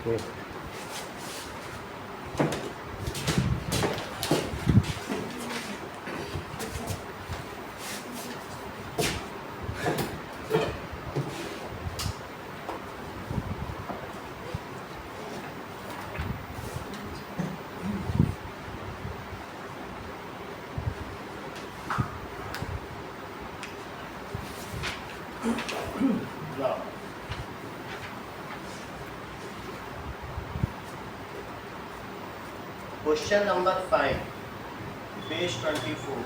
Okay question number 5 page 24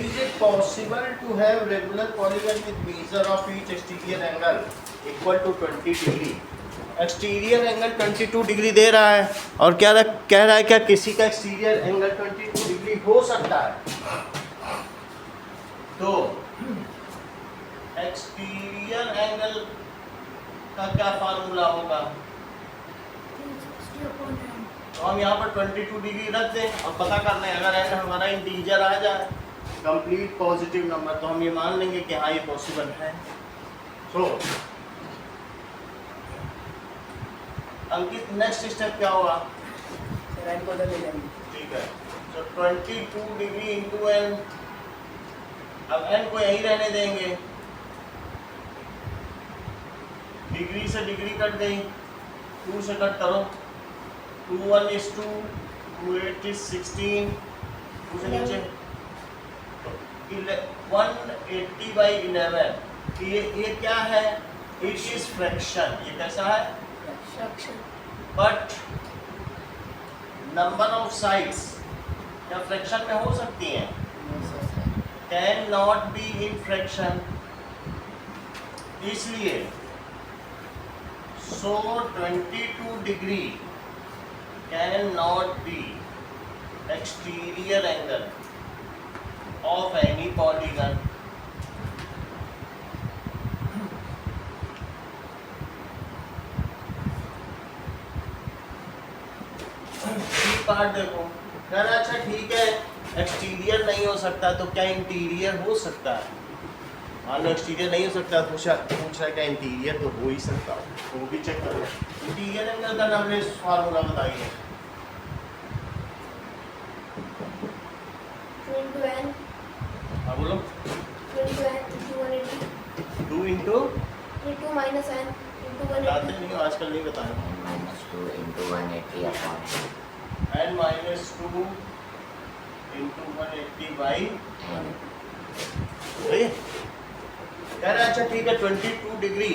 Is it possible to have regular polygon with measure of each exterior angle equal to 20 degree? Exterior angle 22 degree दे रहा है और क्या कह रहा है क्या किसी का एक्सटीरियर एंगल 22 डिग्री हो सकता है? तो एक्सटीरियर एंगल का क्या फार्मूला होगा? तो हम यहाँ पर 22 डिग्री रख दें और पता करना है अगर एंगल हमारा इंटीजर आ जाए कंप्लीट पॉजिटिव नंबर तो हम ये मान लेंगे कि हाँ ये पॉसिबल है। तो अंकित नेक्स्ट स्टेप क्या होगा? ठीक है, तो 22 डिग्री इंटू एन, अब एन को यही रहने देंगे, डिग्री से डिग्री कट गई, 2 से कट करो, 2 1 is 2, 2 8 is 16, 2 से नीचे 180 by 11। ये क्या है? It is fraction. ये कैसा है? बट नंबर ऑफ साइड्स क्या फ्रैक्शन में हो सकती हैं? Can not be in fraction. इसलिए 22 degree can not be exterior angle of any polygon part देखो यार। अच्छा ठीक है, एक्सटीरियर नहीं हो सकता तो क्या इंटीरियर हो सकता है? मान लो एक्सटीरियर नहीं हो सकता, पूछ रहा है क्या इंटीरियर तो हो ही सकता हो, तो वो भी चेक करो। इंटीरियर एंगल का नाम फार्मूला बताइए। 2 हाँ बोलो। 2 इंटू 2 माइनस n इंटू 180। बताते नहीं हो आजकल, नहीं बताया। -2 into 180 upon n minus 2 into 180 by सही कह रहा है। अच्छा ठीक है, 22 डिग्री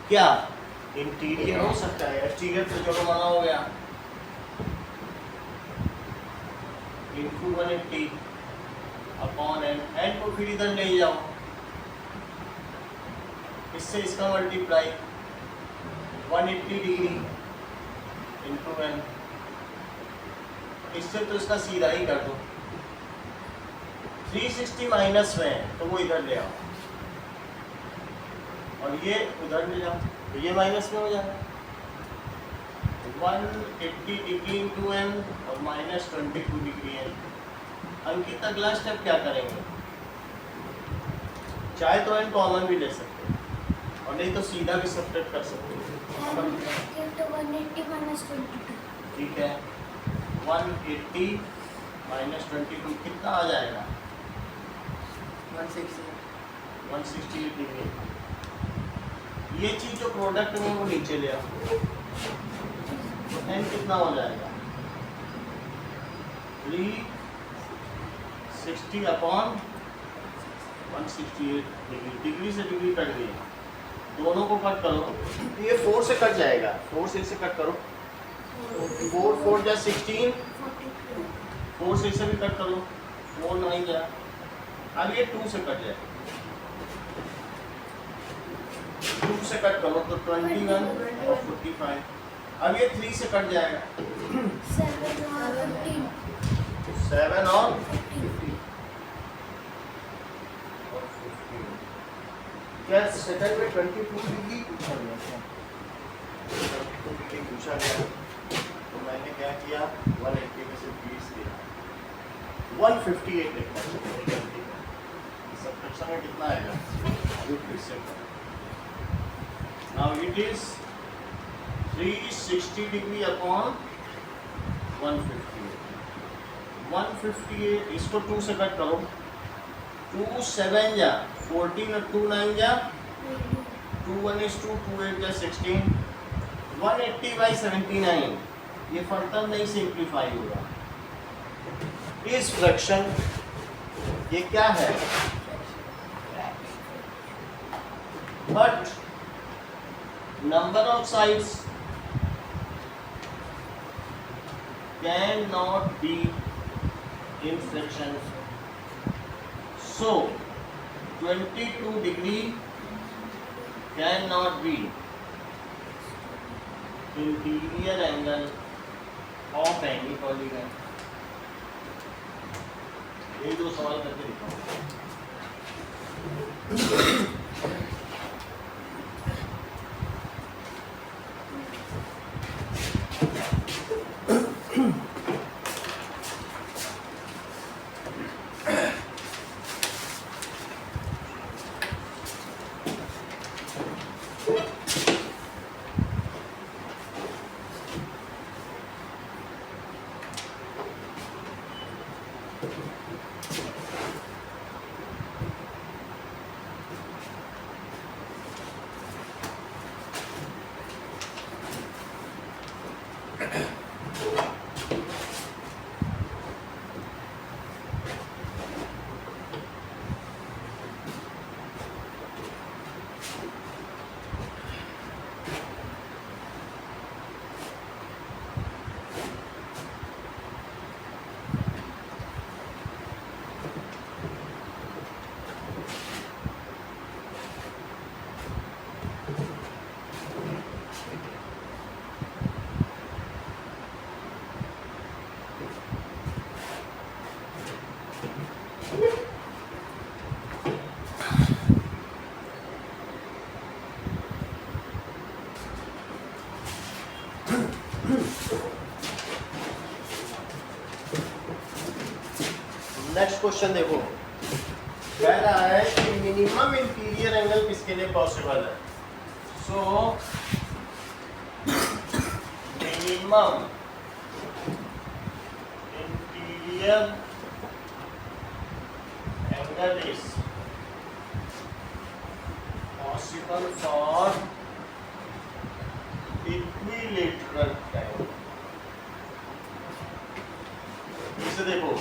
क्या इंटीरियर हो सकता है? एक्सटीरियर तो चलो माना हो गया, इंटू 180 अपॉन एन। एन को फिर इधर ले जाओ, इससे इसका मल्टीप्लाई 180 डिग्री इंटू एन, इससे तो इसका सीधा ही कर दो। 360 माइनस में तो वो इधर ले आओ और ये उधर ले जाओ तो ये माइनस में हो जाएगा। 180 डिग्री इंटू एन और माइनस 22 डिग्री एन। अंकित अगला स्टेप क्या करेंगे? चाहे तो एन कॉमन भी ले सकते हैं और नहीं तो सीधा भी सब्ट्रैक्ट कर सकते हैं। 180 माइनस 22। ठीक है, 180 माइनस 22 कितना आ जाएगा? 160 डिग्री। ये चीज जो प्रोडक्ट में वो नीचे ले आओ, एन कितना हो जाएगा? 360 अपॉन 168 डिग्री। डिग्री से डिग्री कट गई, दोनों को कट करो। ये 4 से कट जाएगा, 4 से इसे कट करो। 4 4 जा 16, 4 से इसे भी कट करो, 4 नहीं जा। अब ये 2 से कट जाए, 2 से कट करो तो 21 और 45। अब ये 3 से कट जाएगा, 7 और 15। क्या सेकंड में 22 डिग्री पूछा गया था? 22 डिग्री पूछा गया तो मैंने क्या किया 180 में से 20 दिया 158 लिखना चाहिए। सब्ट्रैक्शन में कितना आएगा अभी फिर से now it is 360 degree upon 158 158 इसको 2 से कट करो 2 7 जा 14 और 2 9 जा 2 1 is 2 2 8 जा 16 180 by 79 ये फर्दर नहीं सिंप्लीफाई होगा। इस फ्रैक्शन ये क्या है but number of sides can not be in fraction so 22 degree cannot be interior angle of any polygon। ये दो सवाल करके दिखाओ। नेक्स्ट क्वेश्चन देखो कह रहा है कि मिनिमम इंटीरियर एंगल किसके लिए पॉसिबल है। So minimum interior angle is possible for equilateral triangle. इसे देखो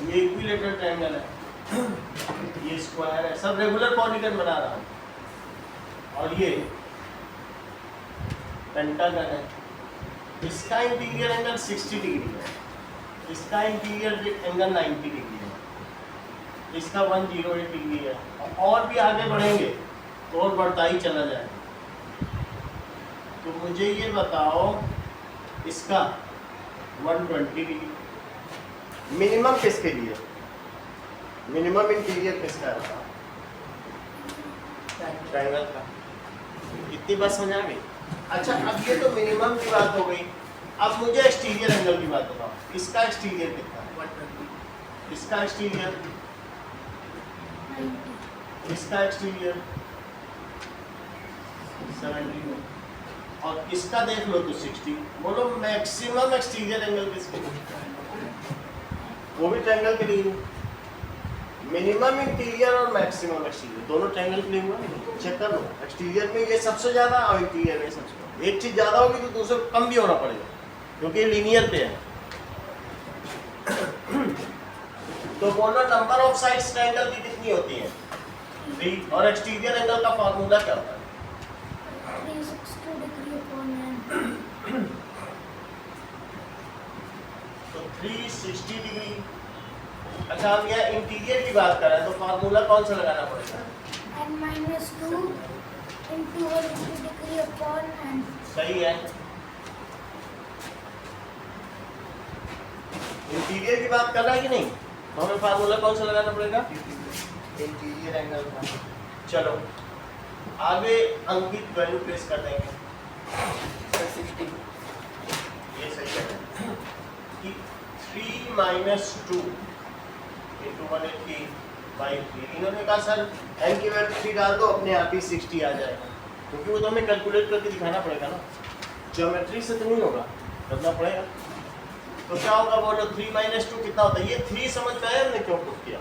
ये इक्विलेटरल ट्रायंगल है ये स्क्वायर है सब रेगुलर पॉलीगन बना रहा हूं और ये पेंटागन है। इसका इंटीरियर एंगल 60 डिग्री है इसका इंटीरियर एंगल 90 डिग्री है इसका 108 डिग्री है और भी आगे बढ़ेंगे तो और बढ़ता ही चला जाएगा। तो मुझे ये बताओ इसका 120 डिग्री मिनिमम किसके लिए मिनिमम इंटीरियर किसका है ट्रायंगल का। इतनी बात समझ आ गई। अच्छा अब ये तो मिनिमम की बात हो गई अब मुझे एक्सटीरियर एंगल की बात बताओ। इसका एक्सटीरियर कितना है 120 इसका एक्सटीरियर 90 इसका एक्सटीरियर 70 और इसका देख लो तो 60। बोलो मैक्सिमम एक्सटीरियर एंगल किसके लिए वो भी ट्रायंगल के लिए मिनिमम इंटीरियर और मैक्सिमम एक्सटीरियर दोनों ट्रायंगल के लिए हुआ। चेक कर लो एक्सटीरियर में ये सबसे ज़्यादा और इंटीरियर में सबसे कम। एक चीज़ ज़्यादा होगी तो दूसरे कम भी होना पड़ेगा क्योंकि ये लीनियर पे है। तो बोलो नंबर ऑफ साइड्स ट्रायंगल की कितनी होती है 3 और एक्सटीरियर एंगल का फार्मूला क्या होता है 360 degree upon n। तो 360 डिग्री। अच्छा हम यहाँ इंटीरियर की बात कर रहे हैं तो फार्मूला कौन सा लगाना पड़ेगा n minus 2 into 180 degree upon n। सही है। इंटीरियर की बात कर रहा है कि नहीं तो हमें फार्मूला कौन सा लगाना पड़ेगा इंटीरियर एंगल का। चलो आगे अंकित वैल्यू प्लेस कर देंगे। 60 ये सही है कि 3 - 2 × 180/3। इन्होंने कहा सर n की वैल्यू 3 डाल दो, अपने आप ही 60 आ जाएगा, क्योंकि वो तो हमें कैलकुलेट करके दिखाना पड़ेगा ना, ज्योमेट्री से तो नहीं होगा, करना पड़ेगा। तो क्या होगा बोलो, 3 - 2 कितना होता है? ये 3 समझ में आया हमने क्यों पुट किया?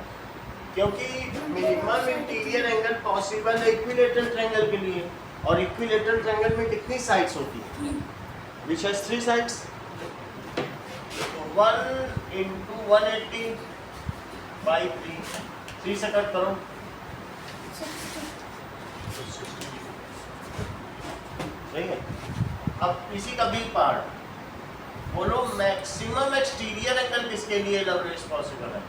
क्योंकि मिनिमम इंटीरियर एंगल पॉसिबल है इक्विलेटरल ट्रायंगल के लिए, और इक्विलेटरल ट्रायंगल में कितनी साइड्स होती है? Which has 3 sides. 1 × 180/3, 3 से कट करो 60. सही है। अब इसी का बी पार्ट बोलो, मैक्सिमम एक्सटीरियर एंगल किसके लिए लवरेज पॉसिबल है?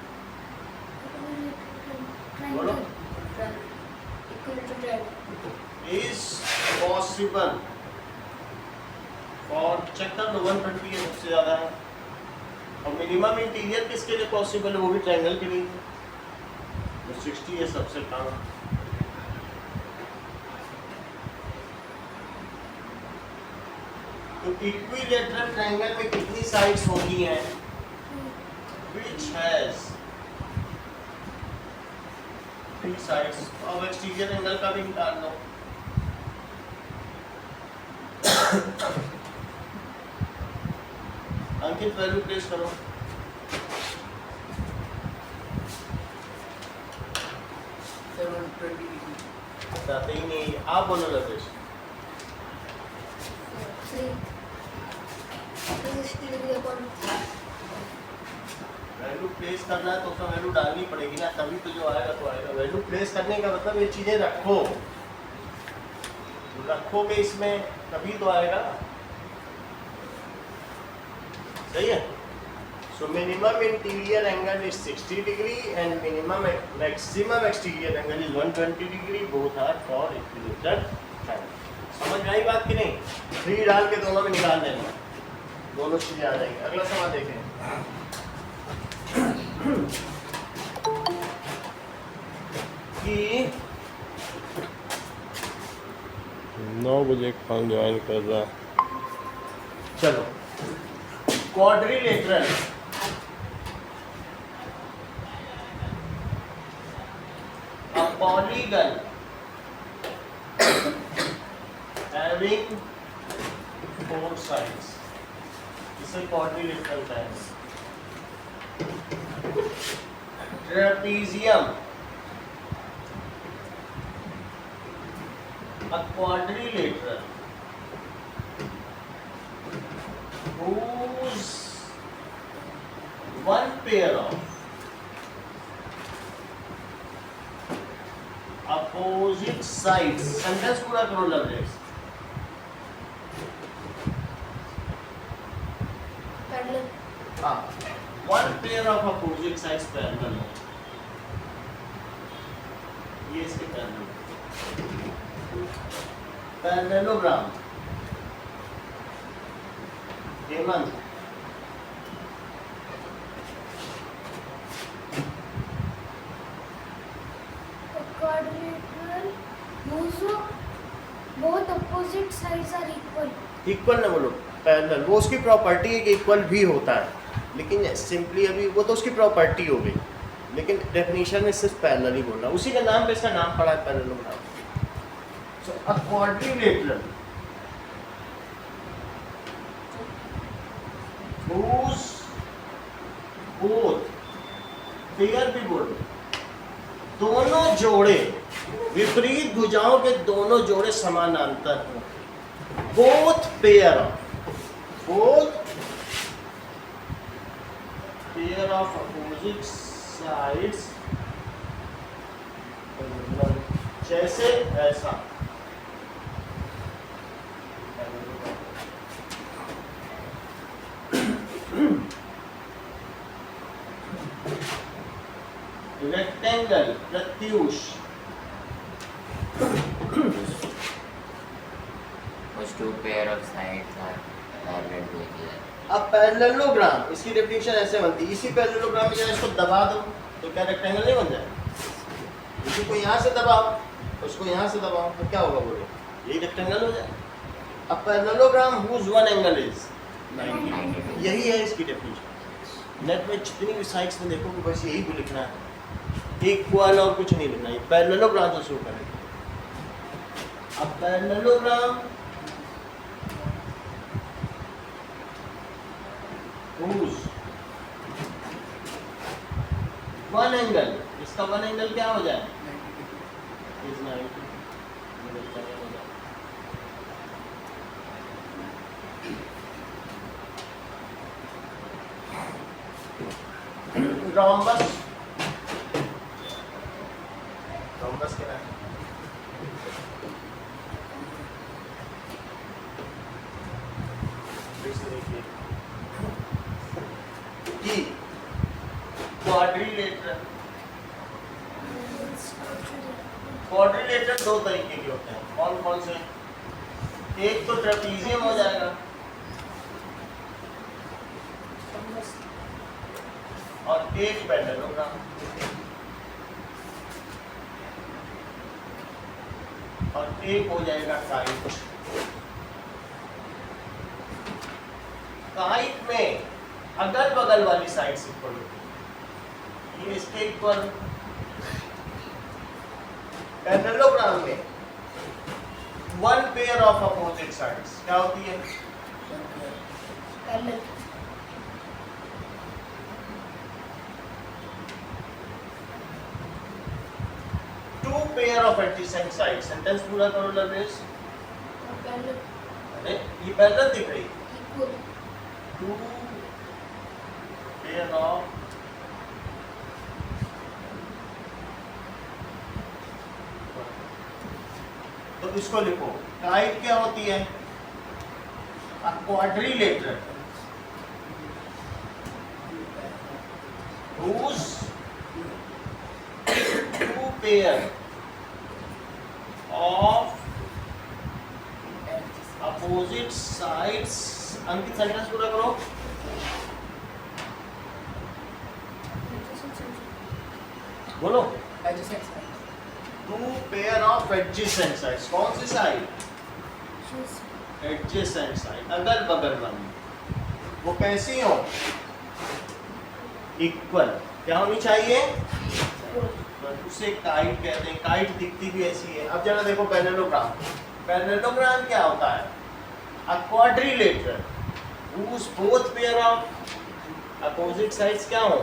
बोलो। इज पॉसिबल फॉर, चेक कर लो, 120 है, सबसे ज़्यादा है। और मिनिमम इंटीरियर किसके लिए पॉसिबल है? वो भी ट्रायंगल के लिए, तो 60 है सबसे कम। तो इक्विलेटरल ट्रायंगल में कितनी साइड्स होती हैं? Which has 3 sides। अब एक्सटीरियर एंगल का भी निकाल लो। अंकित वैल्यू प्लेस करो। 720 बताते ही नहीं, आप बोलो लवरेज। 360°/3. वैल्यू प्लेस करना है तो उसमें वैल्यू डालनी पड़ेगी ना, तभी तो जो आएगा तो आएगा। वैल्यू प्लेस करने का मतलब ये चीज़ें रखोगे इसमें तभी तो आएगा, सही है। So minimum interior angle is 60 degree and maximum exterior angle is 120 degree, both are for equilateral triangle. समझ में आई बात कि नहीं? 3 डाल के दोनों में निकाल देना, दोनों चीज़ें आ जाएंगी। अगला सवाल देखें। कि 9 बजे कौन ज्वाइन कर रहा है? चलो, quadrilateral a polygon having 4 sides, इसे क्वाड्रिलेटरल कहेंगे। Trapezium a quadrilateral whose one pair of opposite sides, sentence पूरा करो लवरेज। Parallel. हाँ, one pair of opposite sides parallel है, ये इसके parallel. Parallelogram Hemant, A quadrilateral whose both opposite sides are equal. Equal ना बोलो, पैरेलल। वो उसकी प्रॉपर्टी है कि इक्वल भी होता है, लेकिन सिंपली अभी वो तो उसकी प्रॉपर्टी हो गई, लेकिन डेफिनेशन में सिर्फ पैरेलल ही बोलना। उसी का नाम पे इसका नाम पड़ा है पैरेललोग्राम। सो अ क्वाड्रिलेटरल whose both पेयर भी बोलो, दोनों जोड़े विपरीत भुजाओं के दोनों जोड़े समानांतर हो। Both pair of opposite sides, जैसे ऐसा। Rectangle Pratyush Whose 2 pair of sides are parallel to each other. अब पैरेललोग्राम, इसकी डेफिनेशन ऐसे बनती है, इसी पैरेललोग्राम में जब इसको दबा दो तो क्या रेक्टेंगल नहीं बन जाएगा? इसी को यहाँ से दबाओ तो उसको यहाँ से दबाओ तो क्या होगा बोलो, यही रेक्टेंगल हो जाए। अब parallelogram whose one angle is 90, यही है इसकी डेफिनेशन। नेट में जितनी भी साइड्स में देखो बस यही को लिखना है, इक्वल और कुछ नहीं लिखना है, पैरेललोग्राम तो शो करेंगे। अब पैरेललोग्राम हुज वन एंगल, इसका वन एंगल क्या हो जाए, इज 90। रोम्बस, रोम्बस क्या है, क्वाड्रिलेटरल। क्वाड्रिलेटरल दो तरीके के होते हैं, कौन कौन से, एक तो ट्रेपीजियम हो जाएगा और एक पैरेललोग्राम। और एक हो जाएगा काइट। काइट में अगल बगल वाली साइड से इक्वल होती है, ये इसके इक्वल। पैरेललोग्राम में one pair of opposite sides क्या होती है, two pair of adjacent side. Sentence पूरा करो लवलेस। अरे ये पैरेलल दिख रही, टू पेयर ऑफ तो इसको लिखो, काइट क्या होती है, a quadrilateral whose two pair of opposite sides। Ankit sentence पूरा करो। बोलो, two pair of adjacent sides. कौन सी साइड, एडजेसेंट साइड, अगल बगल वाली। वो कैसी हो, इक्वल। क्या होनी चाहिए, उसे काइट कहते हैं। काइट दिखती भी ऐसी है। अब जरा देखो पैरेललोग्राम। पैरेललोग्राम क्या होता है, a quadrilateral whose both pair of opposite sides क्या हो,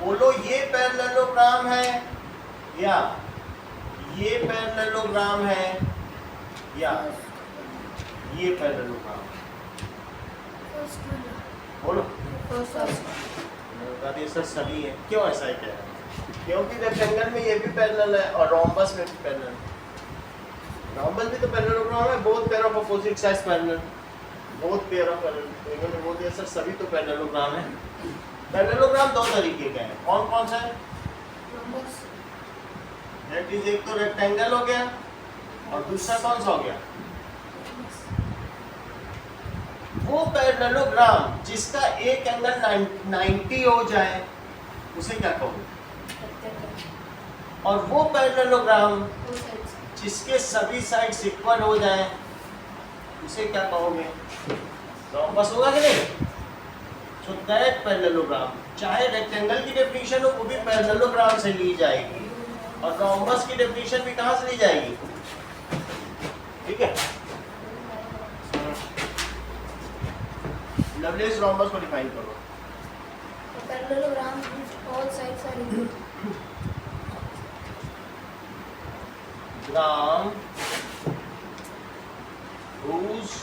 बोलो ये पैरेललोग्राम है या ये पैरेललोग्राम है या ये पैरेललोग्राम, बोलो। ये सर सभी है। क्यों ऐसा है, क्या है, क्योंकि रेक्टेंगल में ये भी पैरेलल है और रोम्बस में भी पैरेलल। रोम्बस भी तो पैरेललोग्राम है, both pair of opposite sides parallel, both pair of parallel. बोल दिया सर सभी तो पैरेललोग्राम है। पैरेललोग्राम दो तरीके के हैं, कौन कौन सा है, दैट इज एक तो रेक्टेंगल हो गया और दूसरा कौन सा हो गया, वो पैरेललोग्राम जिसका एक एंगल 90 हो जाए उसे क्या कहोगे, और वो पैरेललोग्राम जिसके सभी साइड्स इक्वल हो जाएं उसे क्या कहोगे, रोम्बस होगा कि नहीं। सो दैट पैरेललोग्राम, चाहे रेक्टेंगल की डेफिनेशन हो वो भी पैरेललोग्राम से ली जाएगी और रोम्बस की डेफिनेशन भी कहाँ से ली जाएगी, ठीक है। लवलेस रोम्बस को डिफाइन करो। Parallelogram whose all sides are equal. Gram whose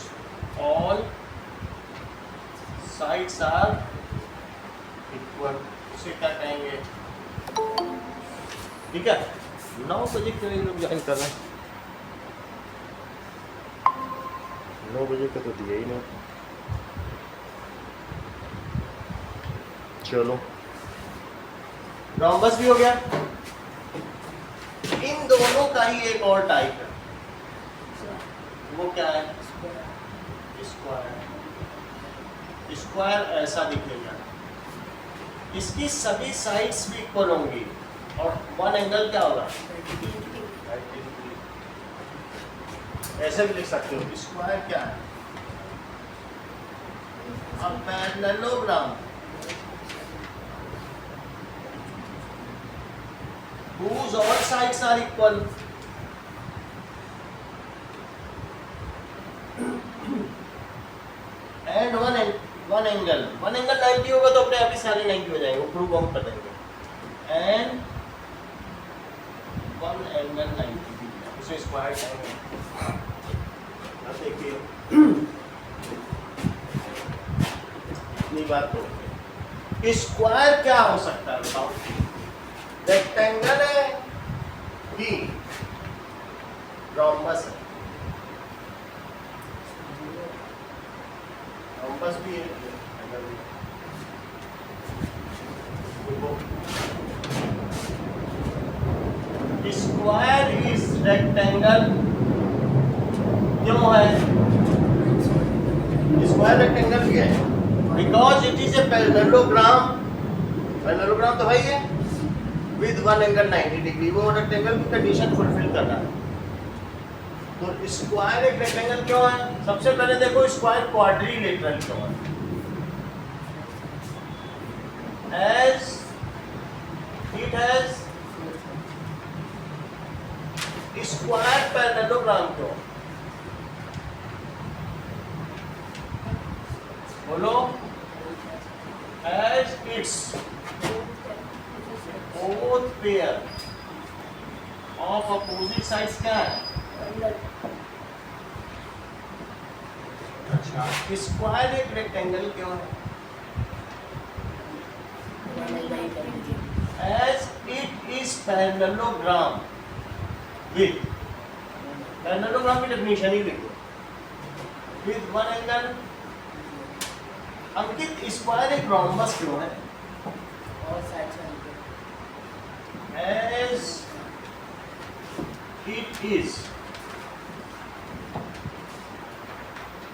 all sides are equal, उसे क्या कहेंगे, ठीक है। 9 बजे क्यों ये लोग ज्वाइन कर रहे हैं, 9 बजे का तो दिया ही नहीं। चलो रोम्बस भी हो गया। इन दोनों का ही एक और टाइप है, वो क्या है, स्क्वायर। स्क्वायर ऐसा दिखेगा, इसकी सभी साइड्स भी इक्वल होंगी और वन एंगल क्या होगा, ऐसे भी लिख सकते हो। स्क्वायर क्या है? A parallelogram whose all sides are equal and one angle 90 होगा तो अपने आप ही सारे 90 हो जाएंगे, वो प्रूव हम कर देंगे। एंड वन एंगल 90 उसे स्क्वायर करेंगे। अब देखिए इतनी बात तो स्क्वायर क्या हो सकता है बताओ? रेक्टेंगल है कि रोम्बस है? रोम्बस भी है, रेक्टेंगल भी है। स्क्वायर इज रेक्टेंगल क्यों है? स्क्वायर रेक्टेंगल भी है because it is a parallelogram. Parallelogram तो भाई है विद वन एंगल 90 डिग्री, वो रेक्टेंगल की कंडीशन फुलफिल कर रहा है। तो स्क्वायर एक रेक्टेंगल क्यों है? सबसे पहले देखो स्क्वायर क्वाड्रिलेटरल क्यों है? As it has square parallelogram क्यों? बोलो। As it's both pair of opposite sides क्या है? अच्छा, स्क्वायर एक रेक्टेंगल क्यों है? As it is parallelogram with parallelogram की definition ही लिखो with one angle। Ankit square एक रोम्बस क्यों है? और साइड से As it is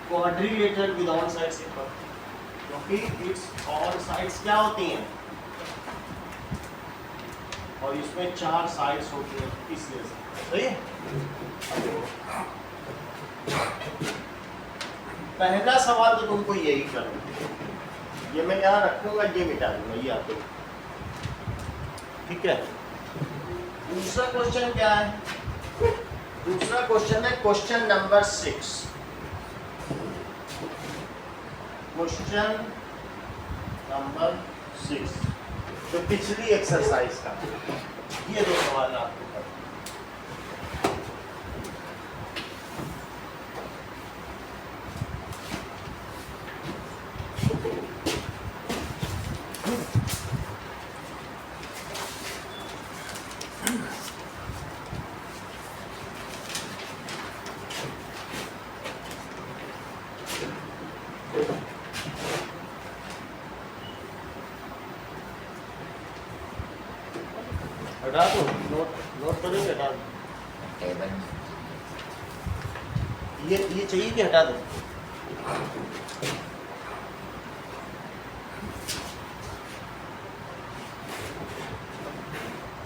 quadrilateral with all sides equal, क्योंकि its all sides क्या होती हैं? और इसमें 4 साइड्स होती हैं, इसलिए सही है। पहला सवाल तो तुमको यही करना, ये मैं यहाँ रखूंगा, ये मिटा दूंगा, ये आपको ठीक है। दूसरा क्वेश्चन क्या है? दूसरा क्वेश्चन है क्वेश्चन नंबर 6। क्वेश्चन नंबर 6 तो पिछली एक्सरसाइज का ये दो सवाल आपको करना। हटा दो, नोट करोगे? हटा दो। टेबल ये चाहिए कि हटा दो?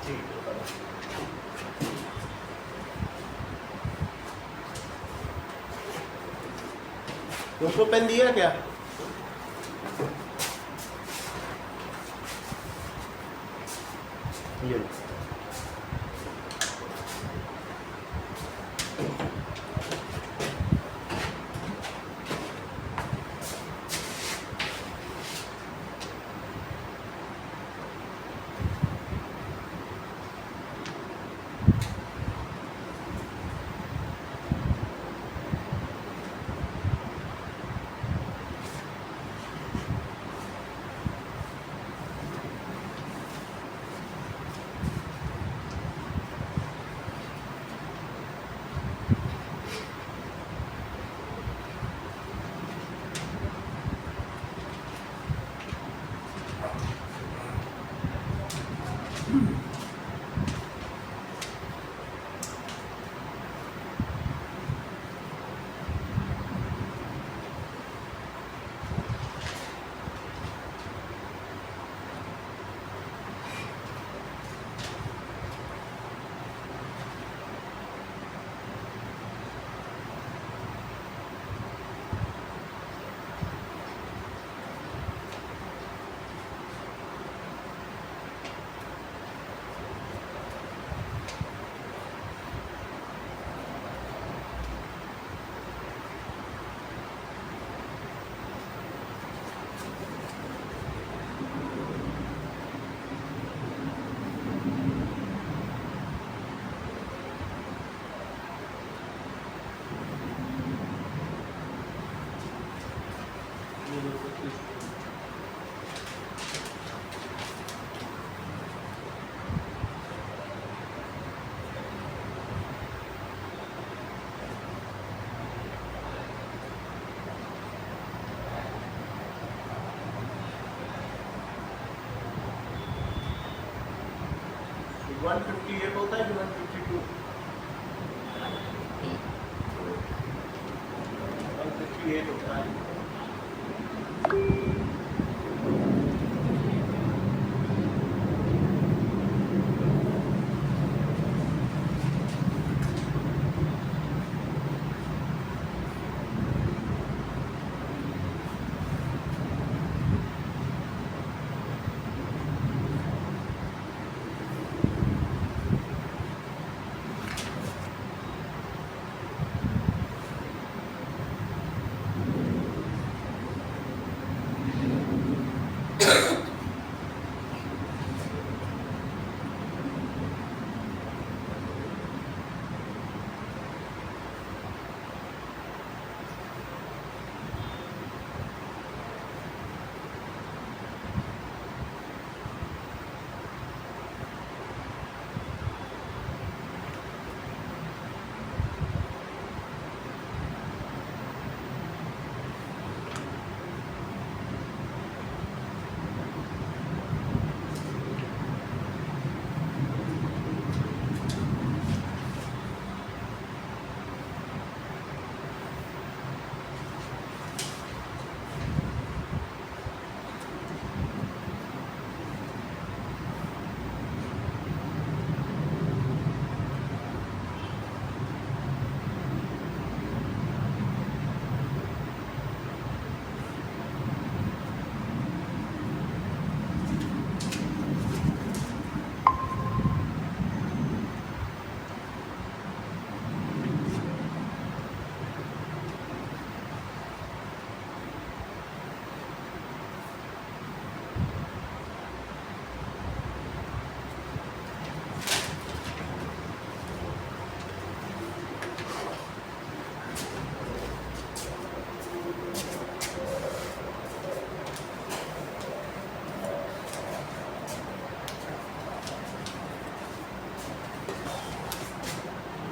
ठीक है, हटा दो। तुमको पेन दिया क्या? ये 158 होता है कि 152? 158 होता है।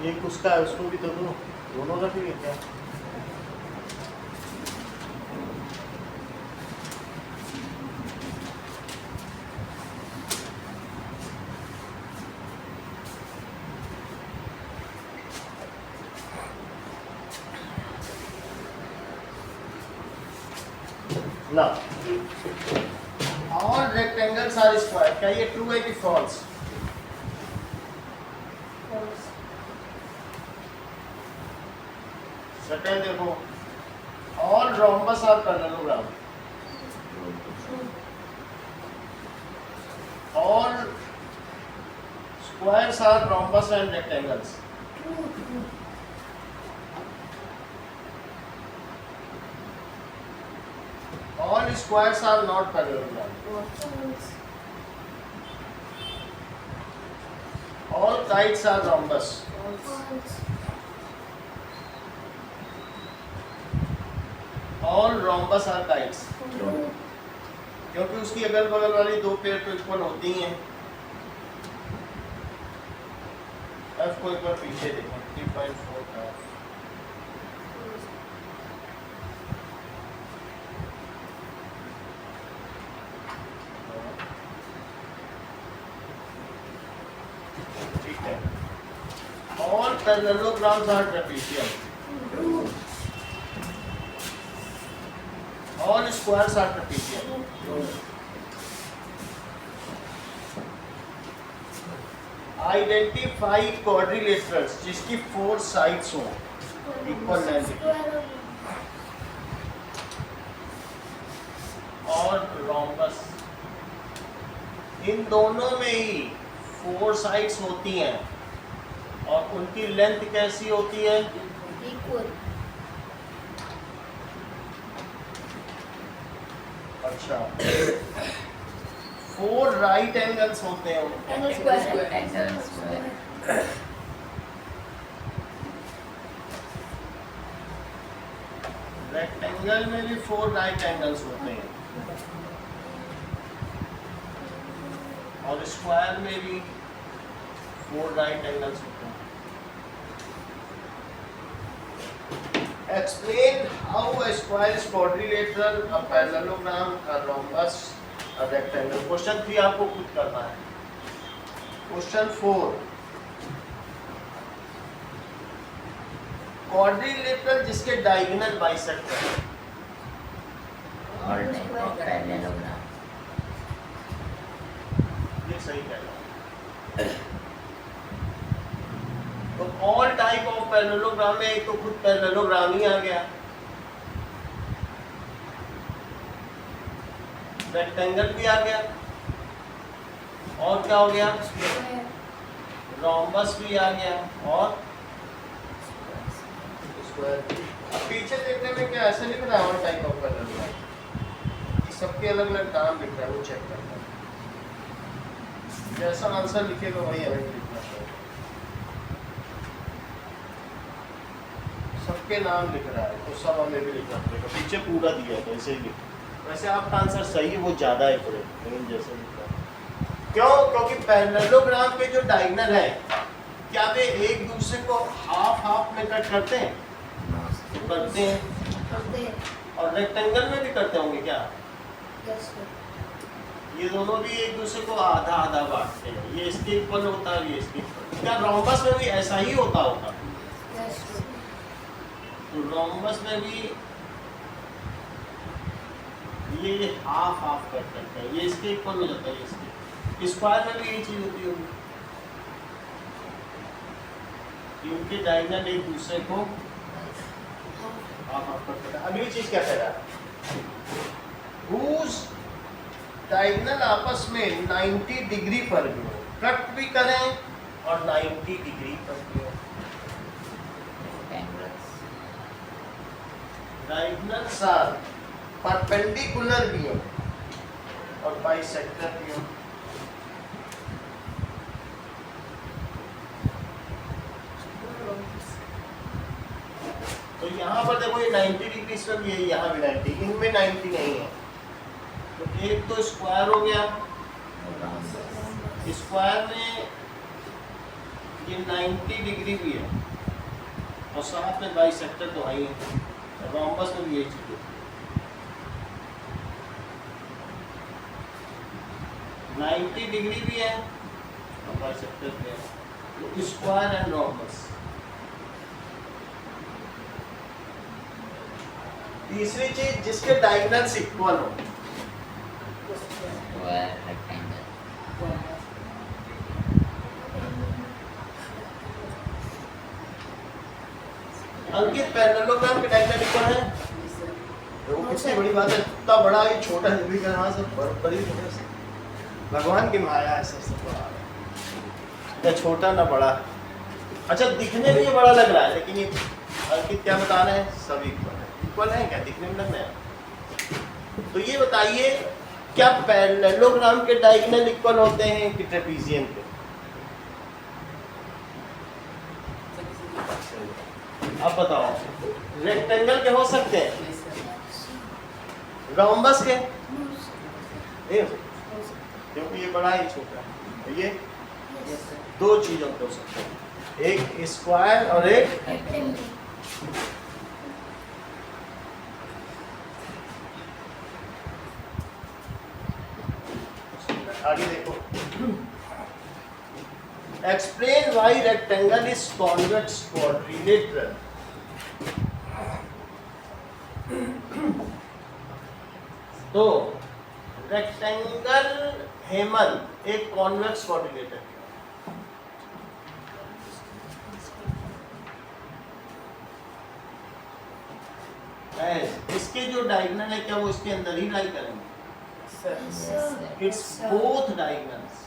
एक उसका है, उसको भी तो दो, दोनों रखेंगे क्या? ना all rectangles are square, क्या ये ट्रू है कि फॉल्स? सेकंड देखो, all rhombus are parallelogram, all squares are rhombus and rectangles. All squares are not parallelogram. All kites are rhombus. All rhombus are kites. क्योंकि उसकी अगल बगल वाली दो पेड़ तो इक्वल होती ही हैं। F को एक बार पीछे देखो, 3.4 का। ठीक है। All parallelograms are trapezium. All squares are trapezium. Identify quadrilaterals जिसकी 4 sides हो equal length और rhombus, इन दोनों में ही 4 sides होती हैं और उनकी लेंथ कैसी होती है? Equal. अच्छा, 4 राइट एंगल्स होते हैं And a square. Angle square. Rectangle rectangle में भी 4 राइट एंगल्स होते हैं और स्क्वायर में भी 4 राइट एंगल्स होते हैं। Explain how a square is quadrilateral, a parallelogram, a rhombus, a rectangle. Question 3 आपको खुद करना है। क्वेश्चन 4, क्वाड्रिलेटरल जिसके डायगोनल बाइसेक्टर है। All type of parallelogram. ये सही कह रहा हूं। तो ऑल टाइप ऑफ पैरेललोग्राम में एक तो खुद पैरेललोग्राम ही आ गया, रेक्टेंगल भी आ गया, और क्या हो गया, रोम्बस भी आ गया और स्क्वायर भी। अब पीछे देखने में क्या ऐसे लिख रहा है ऑल टाइप ऑफ पैरेललोग्राम, सबके अलग अलग नाम लिख रहा है, वो चेक करना है। जैसा आंसर लिखेगा वही हमें लिखना चाहिए। सबके नाम लिख रहा है तो सब हमें भी लिखना पड़ेगा। पीछे पूरा दिया है ऐसे ही लिख। वैसे आपका आंसर सही है, वो ज़्यादा है पूरे, लेकिन जैसे लिख रहा है। क्यों? क्योंकि पैरेललोग्राम के जो डायगोनल है क्या वे एक दूसरे को हाफ हाफ में कट करते हैं? करते हैं। और रेक्टेंगल में भी करते होंगे क्या? ये दोनों भी एक दूसरे को आधा आधा बांटते हैं, ये इसके इक्वल होता है, ये इसके इक्वल। क्या रोम्बस में भी ऐसा ही होता होगा? तो रोम्बस में भी ये हाफ हाफ कट करते हैं, ये इसके इक्वल हो जाता है, ये इसके। स्क्वायर में भी यही चीज होती होगी, इनके डायगोनल एक दूसरे को हाफ हाफ कट करते हैं। अगली चीज क्या कह रहा है? whose डायगोनल आपस में 90 डिग्री पर भी हो, कट भी करें और 90 डिग्री पर भी हो। डायगोनल्स आर परपेंडिकुलर भी हो और बाइसेक्टर भी हो। तो यहाँ पर देखो ये 90 डिग्री इसमें भी है, यहाँ भी 90, इनमें 90 नहीं है। तो एक तो स्क्वायर हो गया, स्क्वायर में ये 90 डिग्री भी है और साथ में बाइसेक्टर तो है ही है। रोम्बस में भी यही चीज है, 90 डिग्री भी है और बाइसेक्टर भी है। तो स्क्वायर एंड रोम्बस। तीसरी चीज जिसके डायगोनल्स इक्वल हो, Square, rectangle. अंकित पैरेललोग्राम के डायगोनल इक्वल है? वो कितनी बड़ी बात है, इतना बड़ा ये छोटा है भी कहाँ से बड़ी है, भगवान की माया है सबसे बड़ा, ना छोटा ना बड़ा। अच्छा दिखने में ये बड़ा लग रहा है, लेकिन ये अंकित क्या बता रहे हैं? सब इक्वल है। इक्वल है क्या दिखने में लग रहा है? तो ये बताइए क्या पैरेललोग्राम के डायगोनल इक्वल होते हैं कि ट्रेपीजियम के? अब बताओ, रेक्टेंगल के हो सकते हैं, रोम्बस के नहीं हो सकते क्योंकि ये बड़ा ही छोटा है। ये दो चीजों को हो सकते हैं, एक स्क्वायर और एक आगे देखो। Explain why rectangle is convex quadrilateral. तो रेक्टेंगल हेमन एक कॉन्वेक्स क्वाड्रिलेटर है। इसके जो डायगोनल है क्या वो इसके अंदर ही लाई करेंगे? It's both diagonals.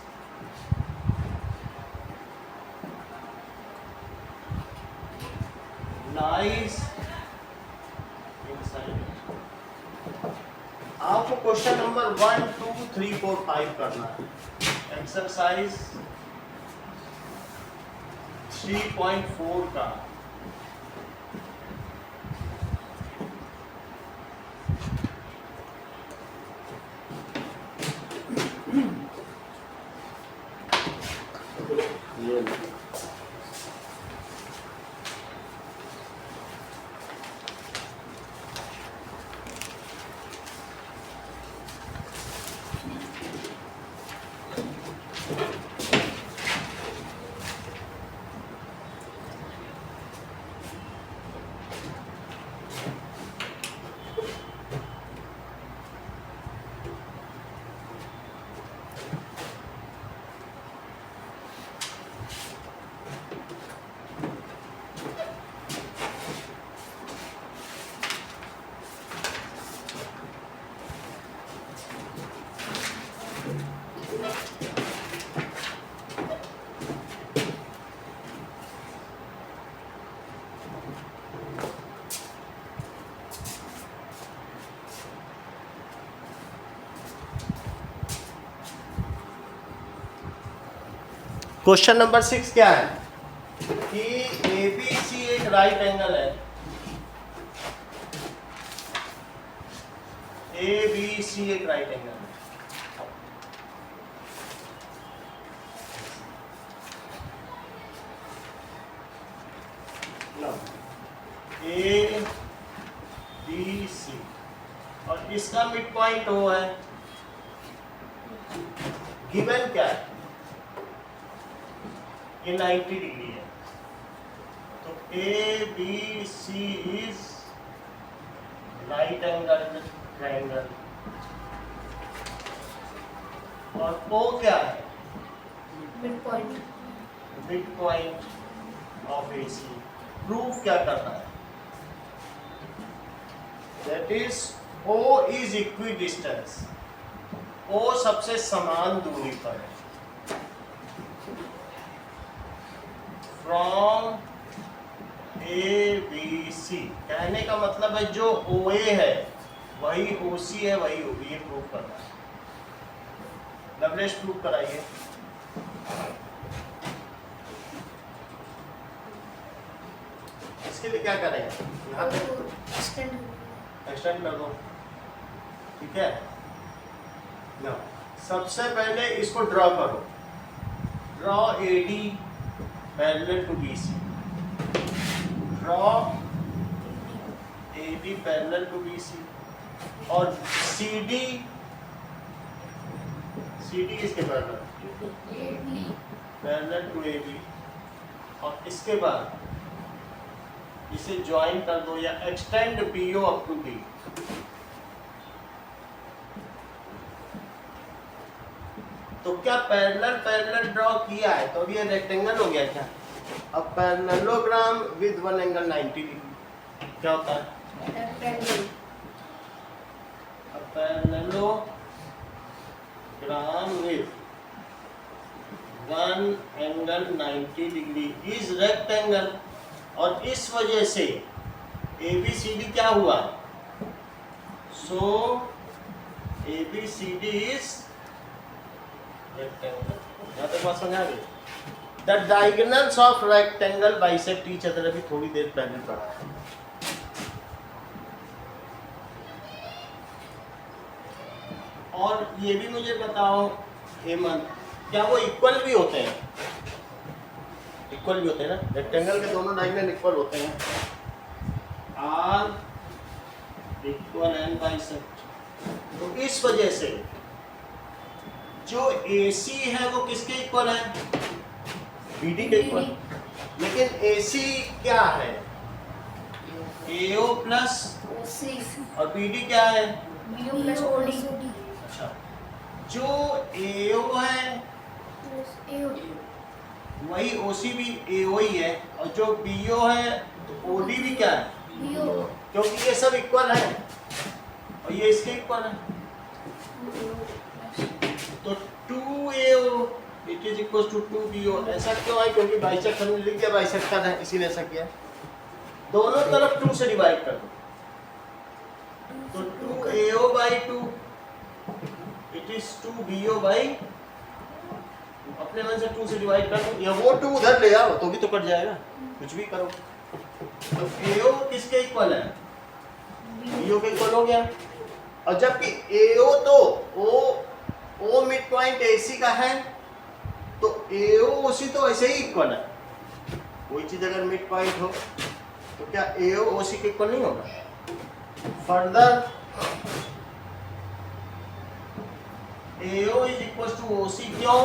Lies inside it. आपको क्वेश्चन नंबर 1, 2, 3, 4, 5 करना है। एक्सरसाइज 3.4 का क्वेश्चन नंबर 6 क्या है कि ABC एक राइट एंगल है, ABC एक राइट एंगल है, ABC और इसका मिड पॉइंट O है। गिवन क्या है? ये 90 डिग्री है, तो ABC is right angle triangle और O क्या है? Mid point. Mid point of AC। Proof क्या करना है? That is O is equi distance, O सबसे समान दूरी पर है फ्रॉम ABC। कहने का मतलब है जो OA है वही OC है वही OB। ये प्रूफ करना है। लवलेश प्रूफ कराइए। इसके लिए क्या करेंगे? यहाँ पे एक्सटेंड कर दो, ठीक है ना। सबसे पहले इसको ड्रॉ करो। Draw AD parallel to BC। Draw AD parallel to BC और CD इसके पैरेलल टू AB और इसके बाद इसे ज्वाइन कर दो या extend BO up to B। तो क्या पैरेलल ड्रॉ किया है तो अब ये रेक्टेंगल हो गया क्या? अब parallelogram with one angle 90 degree क्या होता है? रेक्टेंगल। अब parallelogram with one angle 90 degree is rectangle और इस वजह से ABCD क्या हुआ? सो ABCD इज रेक्टेंगल। यहाँ तक बात समझ आ गई? The diagonals of rectangle bisect each other. अभी थोड़ी देर पहले पढ़ा है। और ये भी मुझे बताओ हेमंत, क्या वो इक्वल भी होते हैं? इक्वल भी होते हैं ना, रेक्टेंगल के दोनों डायगोनल इक्वल होते हैं। Are equal and bisect. तो इस वजह से जो AC है वो किसके इक्वल है? BD के इक्वल। लेकिन AC क्या है? AO प्लस OC और BD क्या है? BO plus OD। अच्छा, जो AO है वही OC भी AO ही है और जो BO है तो OD भी क्या है? क्योंकि ये सब इक्वल है और ये इसके इक्वल है। तो 2AO it is equal to 2BO। ऐसा क्यों है? क्योंकि बाइसेक्ट हमने लिख दिया, बाइसेक्ट कर रहे हैं इसीलिए ऐसा किया। दोनों तरफ 2 से डिवाइड कर दो तो 2AO by 2 it is 2BO by, अपने मन से 2 से डिवाइड कर दो या वो 2 उधर ले आओ तो भी तो कट जाएगा, कुछ भी करो। तो AO किसके इक्वल है? BO के इक्वल हो गया। और जबकि AO तो O मिड पॉइंट AC का है तो AO OC तो ऐसे ही इक्वल है। कोई चीज अगर मिड पॉइंट हो तो क्या AO OC के इक्वल नहीं होगा? Further AO is equal to OC। क्यों?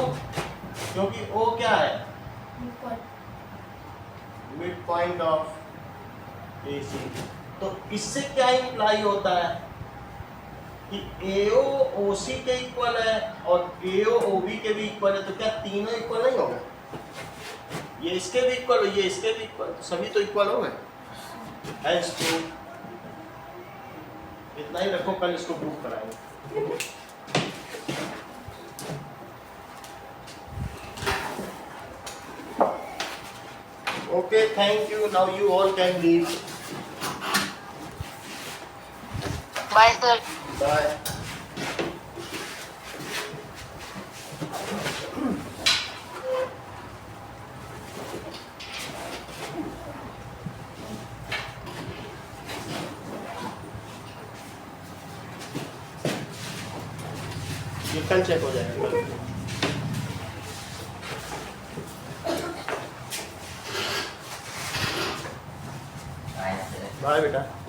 क्योंकि O क्या है? Mid point of AC। तो इससे क्या इंप्लाई होता है कि AO OC के इक्वल है और AO OB के भी इक्वल है। तो क्या तीनों इक्वल नहीं होगा? ये इसके भी इक्वल हो, ये इसके भी इक्वल, तो सभी तो इक्वल हो गए। इतना ही रखो, कल इसको प्रूफ कराएंगे। Okay, thank you. Now you all can leave. Bye, sir. Bye. कल चेक हो जाएगा कल। Bye, sir. बाय बेटा।